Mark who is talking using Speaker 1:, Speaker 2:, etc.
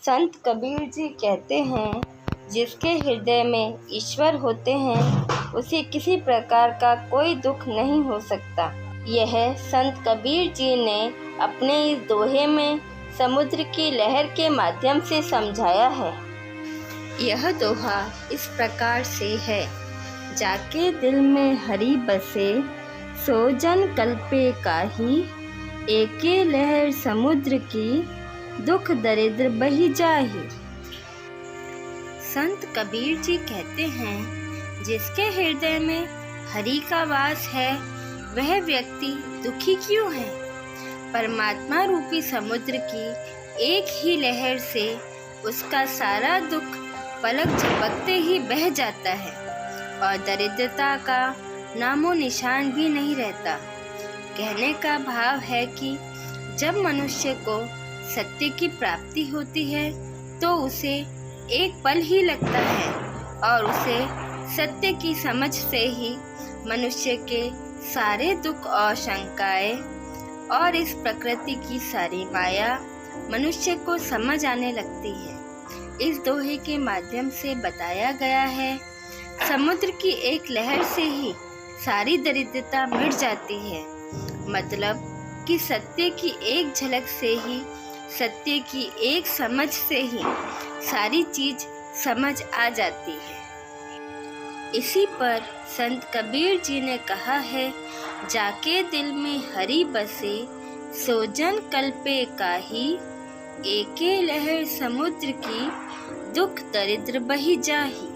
Speaker 1: संत कबीर जी कहते हैं, जिसके हृदय में ईश्वर होते हैं उसे किसी प्रकार का कोई दुख नहीं हो सकता। यह संत कबीर जी ने अपने इस दोहे में समुद्र की लहर के माध्यम से समझाया है। यह दोहा इस प्रकार से है। जाके दिल में हरि बसे, सो जन कल्पे काहि, एके लहर समुद्र की, दुख दरिद्र बही जाहि। संत कबीर जी कहते हैं, जिसके हृदय में हरि का वास है वह व्यक्ति दुखी क्यों है। परमात्मा रूपी समुद्र की एक ही लहर से उसका सारा दुख पलक झपकते ही बह जाता है और दरिद्रता का नामो निशान भी नहीं रहता। कहने का भाव है कि जब मनुष्य को सत्य की प्राप्ति होती है तो उसे एक पल ही लगता है और उसे सत्य की समझ से ही मनुष्य के सारे दुख और शंकाएं और इस प्रकृति की सारी माया मनुष्य को समझ आने लगती है। इस दोहे के माध्यम से बताया गया है, समुद्र की एक लहर से ही सारी दरिद्रता मिट जाती है। मतलब कि सत्य की एक झलक से ही, सत्य की एक समझ से ही सारी चीज समझ आ जाती है। इसी पर संत कबीर जी ने कहा है, जाके दिल में हरि बसे, सो जन कल्पे काहि, एके लहर समुद्र की, दुख दरिद्र बही जाहि।